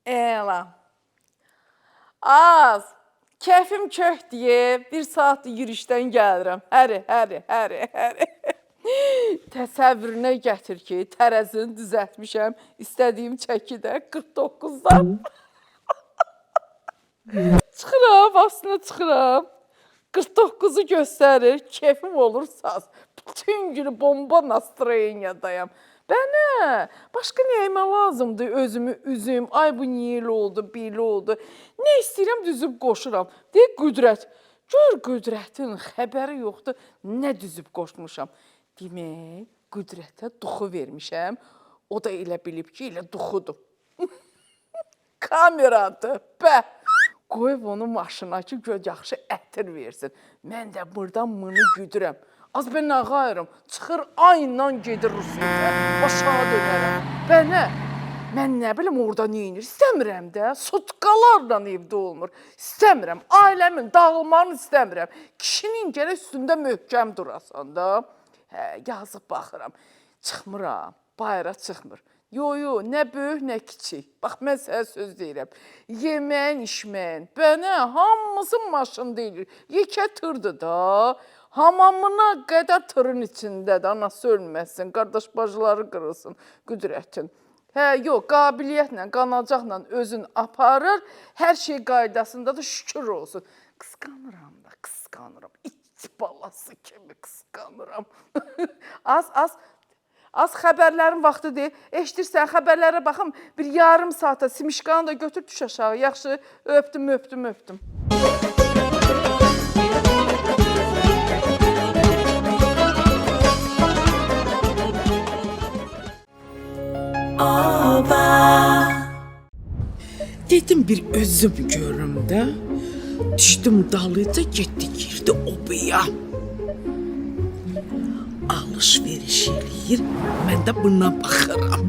Elan. Az. Keyfim kök diye bir saat yürüyüşdən gəlirəm. Həri. Təsəvvürünə gətir ki, tərəzini düzəltmişəm. İstədiyim çəkidə 49'dan. Çıxıram, aslında çıxıram. 49'u göstərir, keyfim olursa. Bütün günü bomba nastroyeniyadayım. Bənə, başqa nəyimə lazımdır özümü üzüm, ay bu niyə elə oldu, belə oldu. Nə istəyirəm düzüb qoşuram. Deyək Qüdrət, gör Qüdrətin xəbəri yoxdur, nə düzüb qoşmuşam. Demək, Qüdrətə duxu vermişəm, o da elə bilib ki, elə duxudur. Kameradır, bə. Qoyub onu maşına ki, göz yaxşı ətir versin. Mən də buradan mını güdürəm. Az ben ağayırım, çıxır ayla gedir Rusiyyətə, başağa dönərəm. Bənə, mən nə bilim orada neyinir, istəmirəm də, sutkalarla evdə olmur. İstəmirəm, ailəmin dağılmanı istəmirəm. Kişinin gərək üstündə möhkəm durasan da. Yazıb baxıram, çıxmıram, bayıra çıxmır. Yo, nə böyük, nə kiçik. Bax, mən sənə söz deyirəm. Yeməyin, içməyin. Bənə, hamısı maşın deyil. Yekə tırdı da. Hamamına qədər tırın içindədir. Anası ölməsin, qardaş bacıları qırılsın Qüdrətin. Yox, qabiliyyətlə, qanacaqla özün aparır. Hər şey qaydasındadır, şükür olsun. Qısqanıram da, qısqanıram. İç balası kimi qısqanıram. Az xəbərlərin vaxtıdır. Eşidirsən, xəbərlərə baxım. Bir yarım saata simişkanı da götür düş aşağı. Yaxşı, öpdüm. Dedim bir özüm görüm də. Düşdüm dalıca getdi girdi obaya. Alışveriş eləyir, mən də buna baxıram.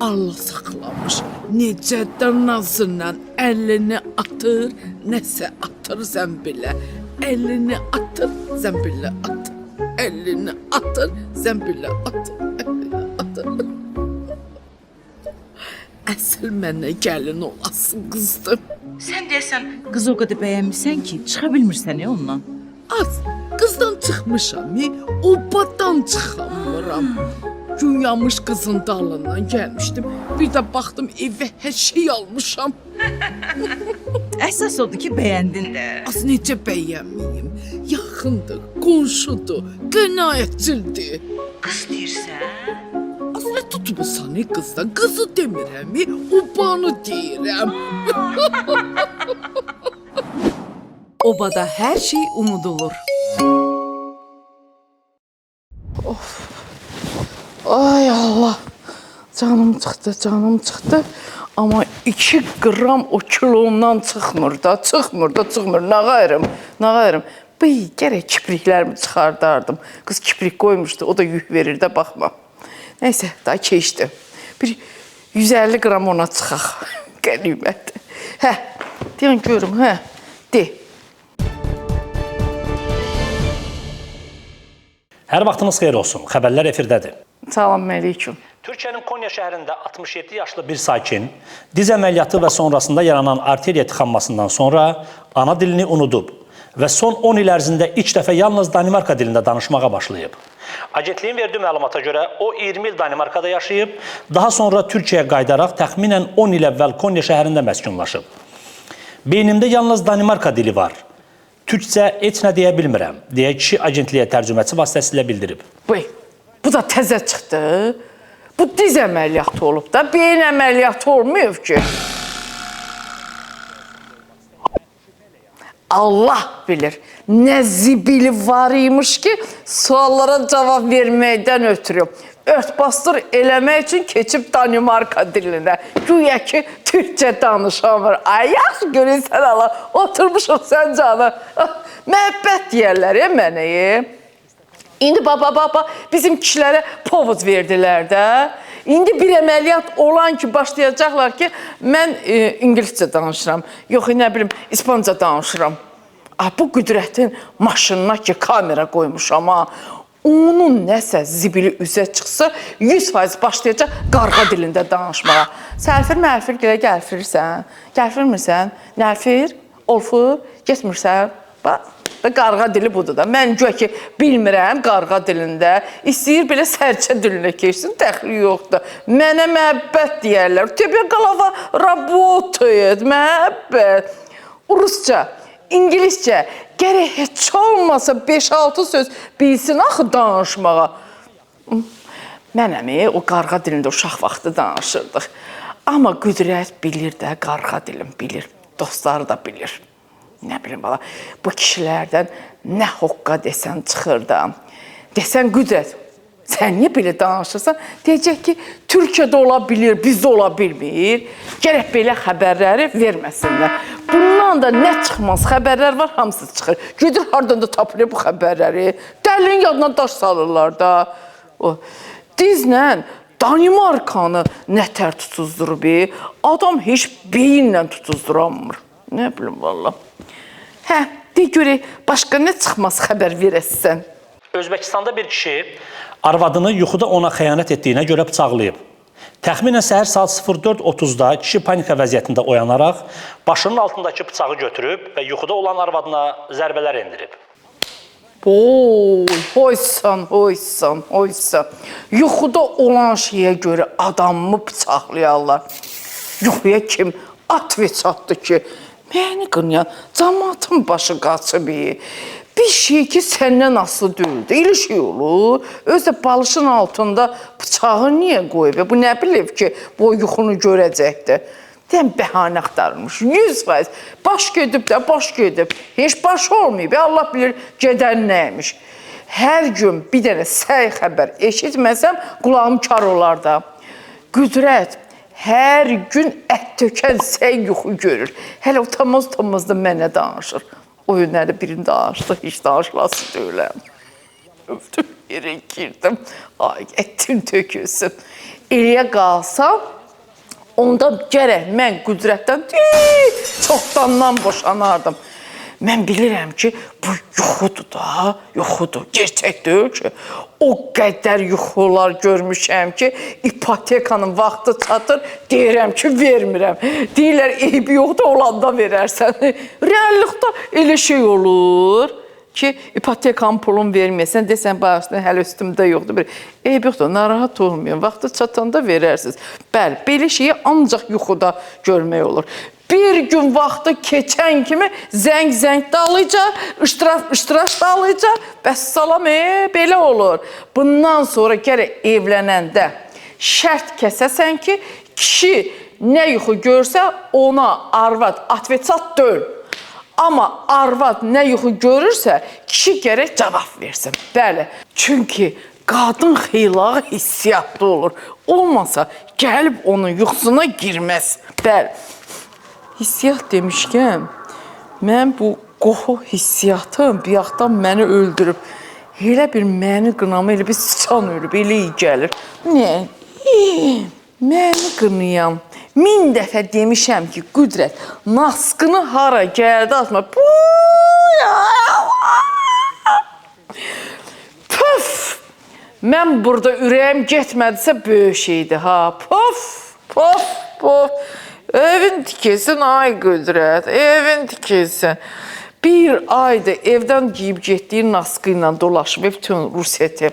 Allah saxlamış, necə də nazınla əlini atır, nəsə atır zəmbilə. Əlini atır, zəmbilə atır. Əlini atır, zəmbilə atır. Əlini atır. Əsl mənə gəlin olasın qızdır. Sən deyəsən, qız o qədər bəyənmirsən ki, çıxa bilmirsən ondan. Az, qızdan çıxmışam, obadan çıxamıram. Günyamış qızın dalından gəlmişdim. Bir də baxdım evə hər şey almışam. Əsas odur ki, bəyəndin də. Az necə bəyənməyim? Yaxındır, qonşudur, qənaətçildir. Qız deyirsən? Az nə tutmusan qızdan? Qızı demirəm, obanı deyirəm. Obada hər şey unudulur. Ay Allah, canım çıxdı. Amma 2 qram o kilomdan çıxmır da. Nə qayırım? Bıy, gərək kipriklərimi çıxardardım. Qız kiprik qoymuşdu, o da yük verir də, baxma. Neyse, daha keçdi. Bir 150 qram ona çıxaq. Qənimətdir. Deyən görüm, de. Hər vaxtınız xeyir olsun. Xəbərlər efirdədir. Salam əleyküm. Türkiyənin Konya şəhərində 67 yaşlı bir sakin diz əməliyyatı və sonrasında yaranan arteriya tıxanmasından sonra ana dilini unudub və son 10 il ərzində ilk dəfə yalnız Danimarka dilində danışmağa başlayıb. Agentliyin verdiyi məlumata görə o 20 il Danimarkada yaşayıb, daha sonra Türkiyəyə qayıdaraq təxminən 10 il əvvəl Konya şəhərində məskunlaşıb. Beynimdə yalnız Danimarka dili var. Türkcə heç nə deyə bilmirəm, deyə kişi agentliyə tərcüməçi vasitəsilə bildirib. Bu da təzə çıxdı. Bu diz əməliyyatı olub da, beyin əməliyyatı olmayıb ki. Allah bilir, nə zibili var imiş ki, suallara cavab verməkdən ötürü. Örtbasdır eləmək üçün keçib Danimarka dilinə. Güya ki, Türkçə danışamır. Ay, yaxşı görürsən Allah, oturmuşuq sən canı. Məhəbbət deyərlər mənə. İndi baba, bizim kişilərə povuz verdilər də. İndi bir əməliyyat olan ki, başlayacaqlar ki, mən İngiliscə danışıram. Yox, nə bilim, İspanca danışıram. Bu Qüdrətin maşınına ki, kamera qoymuşam. onun nəsə zibili üzə çıxsa, 100% başlayacaq qarğa dilində danışmağa. Sərfir, mərfir gələ gəlfirirsən, gəlfirmirsən, nərfir, olfur, getmirsən, bax. Qarğa dili budur da. Mən güya ki, bilmirəm qarğa dilində. İstəyir belə sərçə dilinə keçsin, dəxli yoxdur. Mənə məhəbbət deyərlər. Tebe qalava работает, məhəbbət. Rusca, İngiliscə, gərək heç olmasa 5-6 söz bilsin axı danışmağa. Mənəmi o qarğa dilində uşaq vaxtı danışırdıq. Amma Qüdrət bilir də, qarğa dilim bilir. Dostları da bilir. Nə bilim, bala, bu kişilərdən nə hoqqa desən çıxır da. Desən, Qüdrət, sən niyə belə danışırsan? Deyəcək ki, Türkiyədə ola bilir, bizdə ola bilmir. Gərək belə xəbərləri verməsinlər. Bundan da nə çıxmaz xəbərlər var, hamısı çıxır. Gedir, hardan da tapılır bu xəbərləri. Dəlinin yadına daş salırlar da. Dizlə Danimarkanı nətər tutuzdurub, adam heç beyinlə tutuzduramır. Nə bilim, valla. Hə, de görək, başqa nə çıxmaz xəbər verəsən? Özbəkistanda bir kişi arvadını yuxuda ona xəyanət etdiyinə görə bıçaqlayıb. Təxminən səhər saat 04:30-da kişi panika vəziyyətində oyanaraq başının altındakı bıçağı götürüb və yuxuda olan arvadına zərbələr endirib. Hoysan. Yuxuda olan şeyə görə adamımı bıçaqlayarlar. Yuxuya kim atveç atdı ki? Məni qınayan, cəmaatın başı qaçıb. Bir şey ki, səndən asılı deyildi. Elə şey olur. Özdə balışın altında bıçağı niyə qoyub? Bu nə bilib ki, bu yuxunu görəcəkdir? Deyəm, bəhanə axtarılmış. 100%. Baş gedib də, baş gedib. Heç baş olmayıb. Allah bilir, gedən nəymiş. Hər gün bir dənə səy xəbər eşitməsəm, qulağım kar olar da. Qüdrət, hər gün ət tökən səy yuxu görür. Hələ utanmaz da mənə danışır. O günləri birini danışdı, heç danışması deyiləm. Övdüm, yerə girdim. Ay, ətin tökülsün. Eləyə qalsam, onda gərək mən Qüdrətdən çoxdandan boşanardım. Mən bilirəm ki, bu yuxudur da, yuxudur. Gerçək deyil ki, o qədər yuxular görmüşəm ki, ipotekanın vaxtı çatır, deyirəm ki, vermirəm. Deyirlər, eybi yoxdur, olanda verərsən. Reallıqda elə şey olur ki, ipotekanın pulunu verməyəsən, desən, bağışlayın, hələ üstümdə yoxdur. Eybi yoxdur, narahat olmayın, vaxtı çatanda verərsiniz. Bəli, belə şeyi ancaq yuxuda görmək olur. Bir gün vaxtı keçən kimi zəng dalayacaq, iştirak dalayacaq, bəs salam, belə olur. Bundan sonra gərək evlənəndə şərt kəsəsən ki, kişi nə yuxu görsə, ona arvad atveçat deyil. Amma arvad nə yuxu görürsə, kişi gərək cavab versin. Bəli, çünki qadın xeylağı hissiyatlı olur. Olmasa, gəlib onun yuxusuna girməz. Bəli. Hissiyat demişkən, mən bu qoxu hissiyatım bir yaxdan məni öldürüb. Elə bir məni qınama, elə bir sıçan ölüb, elə iyi gəlir. Nə? Məni qınayan. 1000 dəfə demişəm ki, Qüdrət, naskını hara gəldi atma. Püf! Mən burada ürəyim getmədisə böyük şeydir, ha. Puf! Evin tikilsin, ay Qüdrət, evin tikilsin. Bir ayda evdən giyib getdiyi naskı ilə dolaşıb bütün Rusiyeti.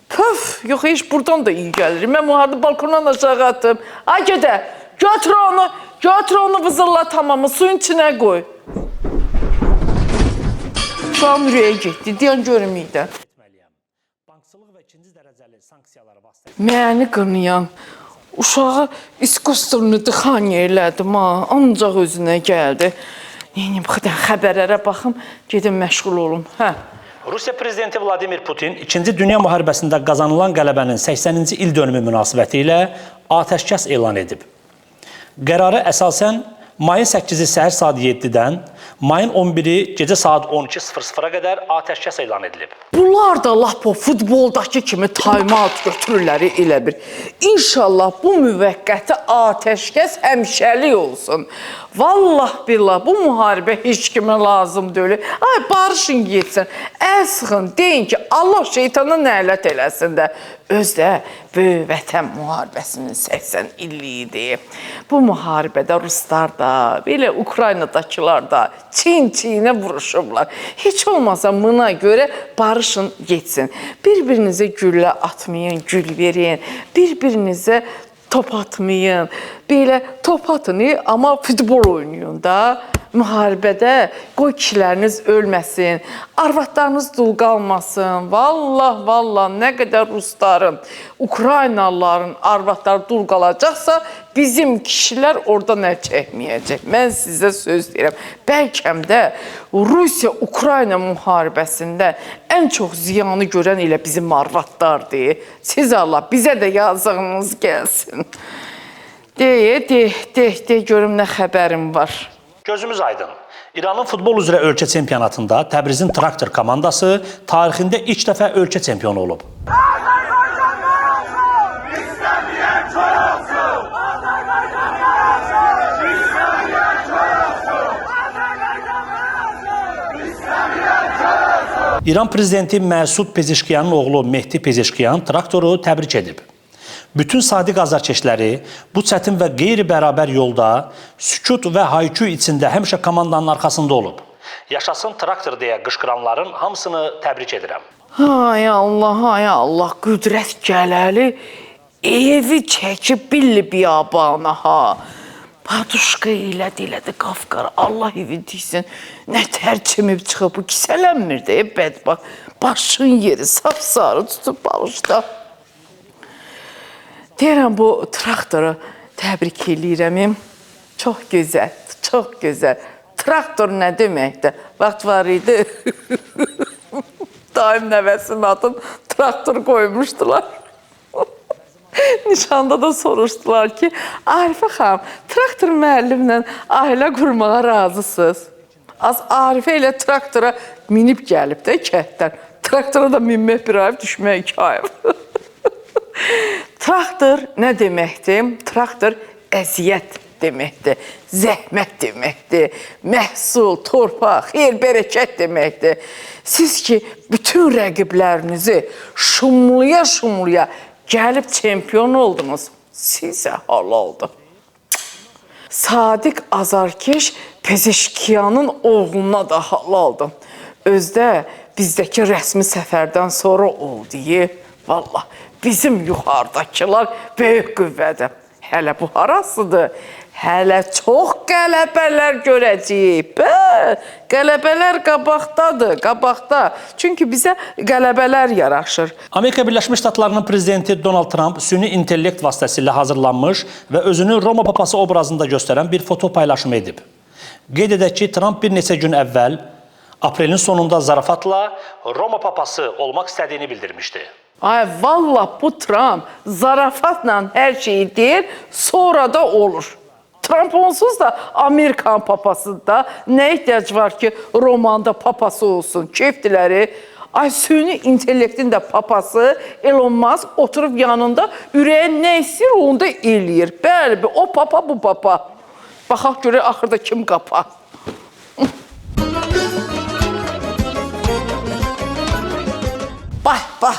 Püf, yox, heç buradan da iyi gəlir. Mən müharda balkondan aşağı atım. Ay gedə, götür onu vızırla tamamı, suyun içinə qoy. Uşağım ürəyə getdi, deyən görməyədən. Məni qınayan. Uşağı iskosturunu dıxaniyə elədim, ancaq özünə gəldi. Neyim, xəbərlərə baxım, gedim məşğul olum. Rusiya prezidenti Vladimir Putin 2-ci Dünya müharibəsində qazanılan qələbənin 80-ci il dönümü münasibəti ilə atəşkəs elan edib. Qərara əsasən mayın 8-i səhər saat 7-dən, mayın 11-i gecə saat 12:00-a qədər atəşkəs elan edilib. Bunlar da lap o futboldakı kimi time-out götürürlər elə bir. İnşallah bu müvəqqəti atəşkəs həmişəlik olsun. Vallah billah bu müharibə heç kimə lazım deyil. Ay barışın getsin. Əl sıxın, deyin ki, Allah şeytana nələt eləsin də. Özdə böyük vətən müharibəsinin 80 illiyidir. Bu müharibədə Ruslar da, belə Ukraynadakılar da çin-çinə vuruşublar. Heç olmasa buna görə barışın getsin. Bir-birinizə güllə atmayın, gül verin. Bir-birinizə top atmayın. Belə top atın, amma futbol oynayın da. Müharibədə qoy kişiləriniz ölməsin, arvadlarınız dul qalmasın. Vallah, nə qədər Rusların, Ukraynalıların arvadları dul qalacaqsa, bizim kişilər orada nə çəkməyəcək. Mən sizə söz deyirəm. Bəlkəm də Rusiya-Ukrayna müharibəsində ən çox ziyanı görən elə bizim arvadlardır. Siz Allah, bizə də yazığınız gəlsin. De, görüm nə xəbərim var. Gözümüz aydın. İranın futbol üzrə ölkə çempionatında Təbrizin Traktor komandası tarixində ilk dəfə ölkə çempionu olub. İran prezidenti Məsud Pezeşkiyanın oğlu Mehdi Pezeşkiyan Traktoru təbrik edib. Bütün sadiq azarkeşləri bu çətin və qeyri-bərabər yolda sükut və haykü içində həmişə komandanın arxasında olub. Yaşasın Traktor deyə qışqıranların hamısını təbrik edirəm. Ay Allah, qüdrət gələli evi çəkib billi biyabana ha. Paduşqa elədi Qafqara, Allah evi deysin, nə tərçimib çıxıb, bu kisələnmir deyə bədbax. Başın yeri sapsarı tutub balışda. Deyirəm, bu traktoru təbrik eləyirəm. Çox gözəl, çox gözəl. Traktor nə deməkdir? Vaxt var idi, daim nəvəsinin adını traktor qoymuşdular. Nişanda da soruşdular ki, Arifə xanım, traktor müəllimlə ailə qurmağa razısınız. Arifə ilə traktora minib gəlib də kətdən. Traktora da minmək bir ayıb, düşmək iki ayıb. Traktor nə deməkdir? Traktor əziyyət deməkdir, zəhmət deməkdir, məhsul, torpaq, xeyir, bərəkət deməkdir. Siz ki, bütün rəqiblərinizi şumluya gəlib çempion oldunuz, sizə halaldır. Sadiq azarkeş Pezeşkiyanın oğluna da halaldır. Özdə bizdəki rəsmi səfərdən sonra oldu. Vallah, bizim yuxarıdakılar böyük qüvvədir. Hələ bu harasıdır? Hələ çox qələbələr görəcəyik. Qələbələr qabaqdadır, qabaqda. Çünki bizə qələbələr yaraşır. Amerika Birləşmiş Ştatlarının prezidenti Donald Trump süni intellekt vasitəsilə hazırlanmış və özünü Roma papası obrazında göstərən bir foto paylaşımı edib. Qeyd edək ki, Trump bir neçə gün əvvəl, aprelin sonunda zarafatla Roma papası olmaq istədiyini bildirmişdi. Ay, vallah bu Trump zarafatla hər şeyi deyir, sonra da olur. Trump onsuz da Amerikan papasında nə ehtiyac var ki, Romanda papası olsun, keyfdiləri. Ay, süni intellektin də papası Elon Musk oturub yanında ürəyə nə istəyir, onu da eləyir. Bəli, o papa, bu papa. Baxaq görək, axırda kim qapa. Bax.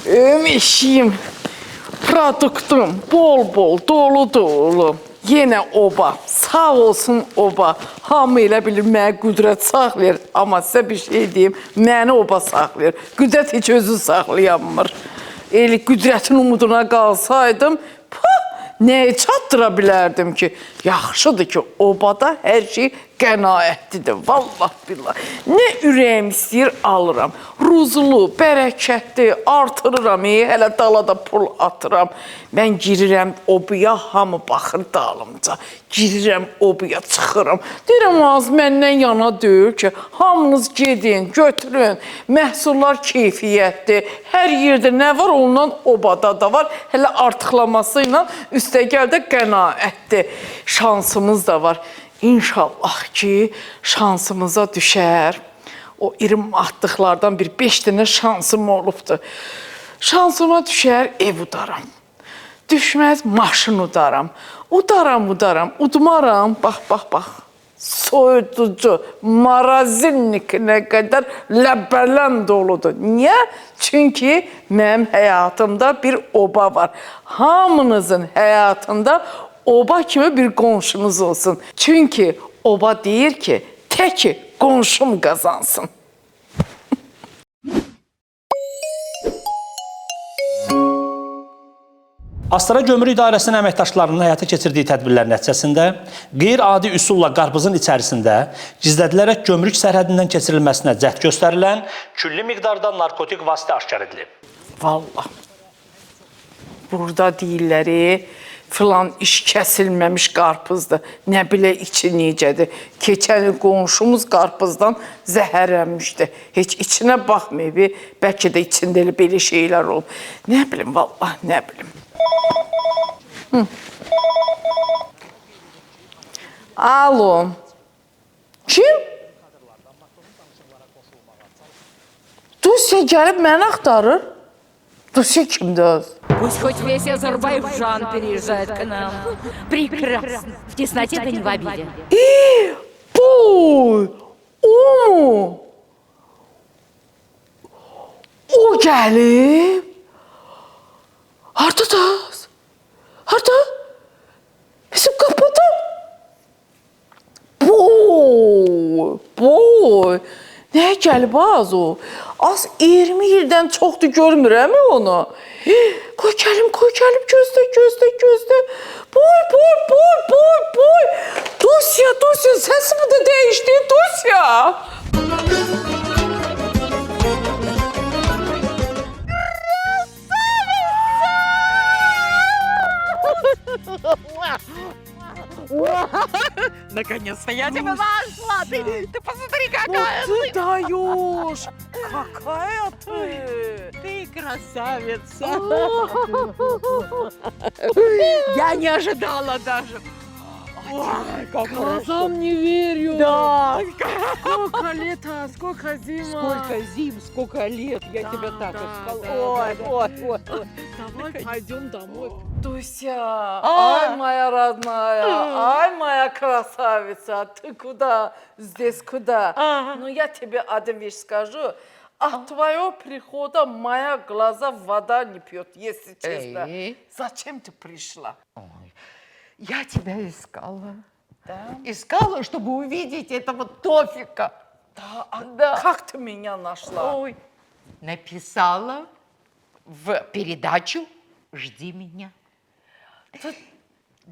Ömeşiyim. Produktum bol, dolu. Yenə oba. Sağ olsun oba. Hamı elə bilir, mənə qüdrət saxlayır. Amma sizə bir şey deyim, məni oba saxlayır. Qüdrət heç özü saxlayamır. Elə qüdrətin umuduna qalsaydım, nəyə çatdıra bilərdim ki? Yaxşıdır ki, obada hər şey qənaətlidir, vallah billah. Nə ürəyim istəyir, alıram. Ruzulu, bərəkətli, artırıram, hələ dalada pul atıram. Mən girirəm obaya, hamı baxır dalımca. Girirəm obaya, çıxıram. Deyirəm, az məndən yana deyil ki, hamınız gedin, götürün. Məhsullar keyfiyyətdir. Hər yerdə nə var, ondan obada da var. Hələ artıqlaması ilə üstəgəl də qənaətdir. Şansımız da var. İnşallah ki, şansımıza düşər. O 20 atdıqlardan bir 5 dənə şansım olubdur. Şansıma düşər, ev udaram. düşməz maşın udaram. Udaram, udmaram. Bax. Soyuducu, marazinlikinə qədər ləbbələn doludur. Niyə? Çünki mənim həyatımda bir oba var. Hamınızın həyatında oba kimi bir qonşunuz olsun. Çünki oba deyir ki, təki qonşum qazansın. Astara Gömrük İdarəsinin əməkdaşlarının həyata keçirdiyi tədbirlər nəticəsində qeyri-adi üsulla qarpızın içərisində gizlədilərək gömrük sərhədindən keçirilməsinə cəhd göstərilən külli miqdarda narkotik vasitə aşkar edilib. Vallahi. Burada deyirləri, filan iş kəsilməmiş qarpızdır. Nə bilə içi necədir. Keçən qonşumuz qarpızdan zəhərlənmişdi. Heç içinə baxmayıb, bəlkə də içində belə şeylər olub. Nə bilim, vallahi, nə bilim. Alo. Kim? Dusya gəlib məni axtarır. Dusya kimdir? Пусть хоть весь Азербайджан переезжает к нам. Прекрасно. В тесноте да не в обиде. Boy! O mu? O gəlib? Hardadır? Harda? Bizim qapıda. Boy! Nəyə gəlib az o? Az 20 ildən çoxdur görmürəm onu. Qoy gəlim, gözlə. Boy! Dusya, səsimi də dəyişdi, Dusya. Наконец-то я тебя нашла! Ты посмотри, какая Ты даешь! Какая ты! ты красавица! Я не ожидала даже! Ой, как Глазам не верю! Да! Сколько лет, сколько зима! Сколько зим, сколько лет я тебя так искала! Да. Ой. Давай пойдем домой. Дуся, А. ай, моя родная, ай, моя красавица, ты куда? Здесь куда? Ага. Ну, я тебе одну вещь скажу. От твоего прихода моя глаза вода не пьет, если честно. Эй. Зачем ты пришла? Ой, я тебя искала. Да? Искала, чтобы увидеть этого Тофика. Да, Да. как ты меня нашла? Ой, написала в передачу «Жди меня».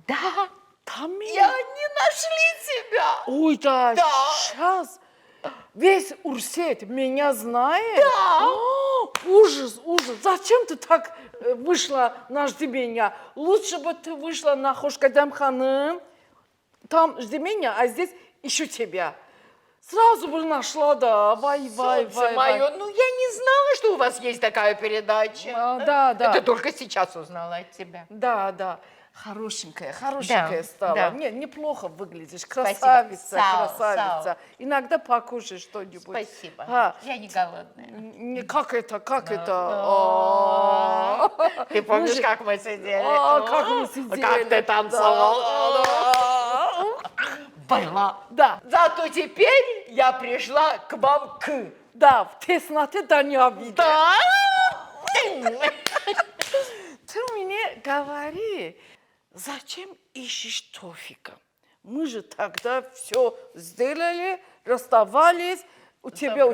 Да, Там и меня... они нашли тебя. Ой, да, Да. сейчас весь Урсет меня знает. Да. О, ужас. Зачем ты так вышла на «Жди меня»? Лучше бы ты вышла на «Хошкадям ханым». Там «Жди меня», а здесь ищу тебя. Сразу бы нашла, да. Вай. Солнце мое, ну я не знала, что у вас есть такая передача. Да. Это только сейчас узнала от тебя. Да. Хорошенькая Да, стала. да. Не, неплохо выглядишь. Спасибо. Красавица, Сау. красавица. Иногда покушай что-нибудь. Спасибо. А, Я не голодная. Как это? Ты помнишь, как мы сидели? Как мы сидели. Как ты танцевала? Была. Да. Зато теперь я пришла к вам Да, в тесноте да не обидно. Да? Ты мне говори, зачем ищешь Тофика? Мы же тогда все сделали, расставались, у тебя,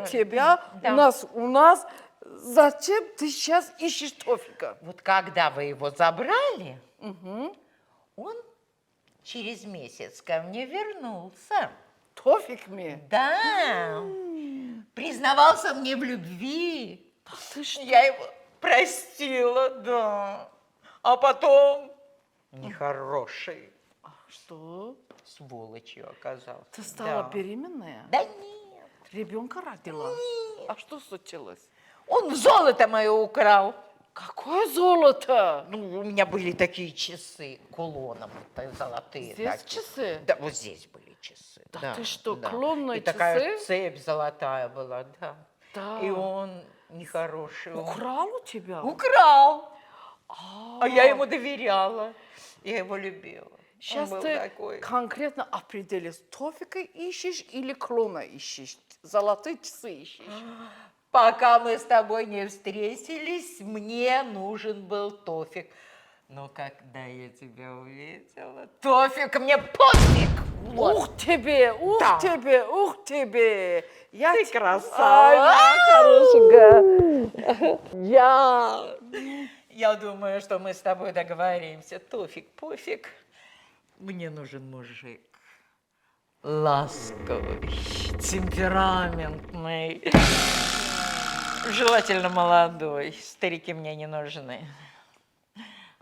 Да. у нас. Зачем ты сейчас ищешь Тофика? Вот когда вы его забрали, он через месяц ко мне вернулся. Тофик мне? Да. Признавался мне в любви. Да ты что? Я его простила, да. А потом нехороший Что? сволочью оказался. Ты стала Да. беременная? Да нет. Ребенка родила? Нет. А что случилось? Он золото мое украл. Какое золото? Ну, у меня были такие часы, кулоном золотые. Здесь такие. часы? Да, вот здесь были часы. Да ты что, да. кулонные И такая часы? цепь золотая была, да. Да. И он нехороший. Он Украл у тебя? украл. А я ему доверяла. Я его любила. Сейчас Он был ты такой. конкретно определишь, Тофика ищешь или клона ищешь, золотые часы ищешь. Пока мы с тобой не встретились, мне нужен был Тофик. Но когда я тебя увидела, Тофик мне пофиг. Вот. Ух тебе, ух Да. тебе, ух тебе. Ты Ай, красава. моя хорошенькая. Я думаю, что мы с тобой договоримся. Тофик, пофиг. Мне нужен мужик. Ласковый, темпераментный. Желательно молодой. Старики мне не нужны.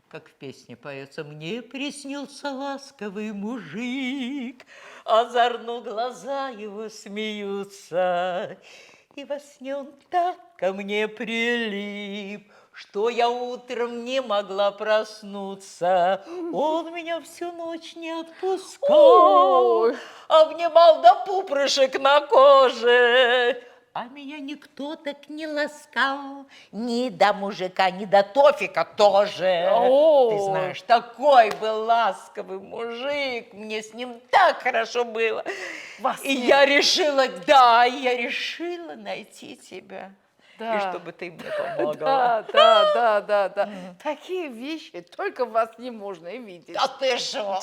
Как в песне поется: «Мне приснился ласковый мужик, озорно глаза его смеются, и во сне он так ко мне прилип, что я утром не могла проснуться. Он меня всю ночь не отпускал, Ой. обнимал до пупрышек на коже. А меня никто так не ласкал, ни до мужика, ни до Тофика тоже. Ой. Ты знаешь, такой был ласковый мужик, мне с ним так хорошо было. Во И сне. я решила найти тебя. Да. И чтобы ты мне помогала. Да. Такие вещи только вас не можно и видеть. А ты что?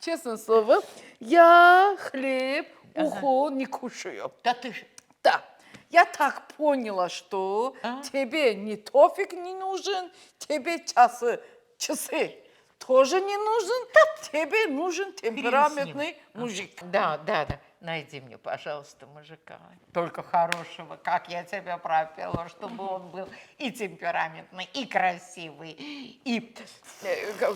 Честное слово, я хлеб, уху не кушаю. Да ты ж... Да, я так поняла, что тебе не Тофик не нужен, тебе часы тоже не нужен, тебе нужен темпераментный мужик. Да. Найди мне, пожалуйста, мужика. Только хорошего, как я тебя пропела, чтобы он был и темпераментный, и красивый, и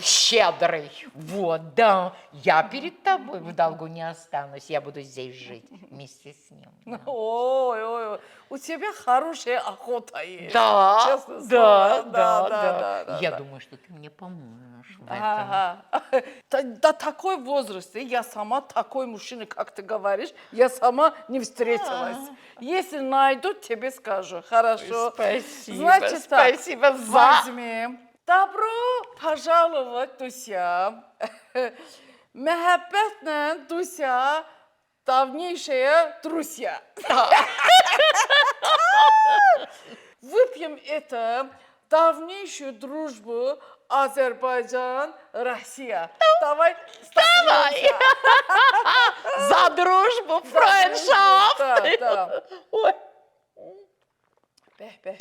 щедрый. Вот, да. Я перед тобой в долгу не останусь. Я буду здесь жить вместе с ним. Да. Ой, у тебя хорошая охота есть. Да, Честное слово. да. Я думаю, что ты мне поможешь в этом. Ага. До такой возраста я сама такой мужчина, как ты говоришь, я сама не встретилась. Если найду, тебе скажу. Хорошо. Спасибо, Значит так, спасибо за... возьми. Добро пожаловать, Дуся. Мехаббетне, Дуся, давнейшие друзья. Выпьем это давнейшую дружбу Азербайджан, Россия. Давай. За дружбу, френдшафт. Да. Ой. Бeh.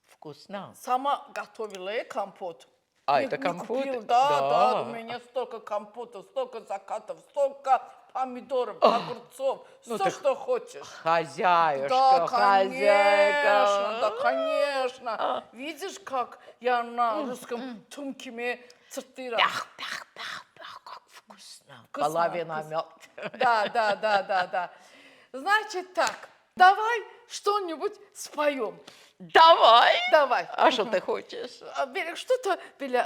Вкусно. Сама готовила компот. А, Не- это не компот? купила. Да. Да, у меня столько компотов, столько закатов, столько помидоров, огурцов, все, так что хочешь. Хозяюшка, Да, хозяйка. конечно. Видишь, как я на русском тумкиме цитирую? Пях, как вкусно. Половина мед. Да. Значит так, давай что-нибудь споем. Давай. Давай. А что ты хочешь? Что-то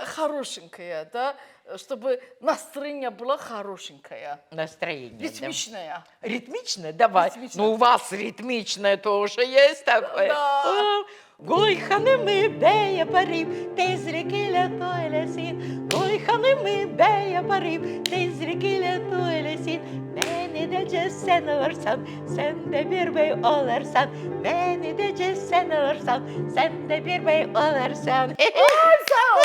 хорошенькое, да, чтобы настроение было хорошенькое. Настроение. Ритмичное. Ритмичное? Давай. Ритмичное. Ну, у вас ритмичное тоже есть такое. Да. Gul hanımı bey yaparım, tezrikiyle söylesin. Gul hanımı bey yaparım, tezrikiyle söylesin. Beni de sen alırsan, sen de bir bey olursan. Beni de sen alırsan, sen de bir bey olursan. Ay sağ ol.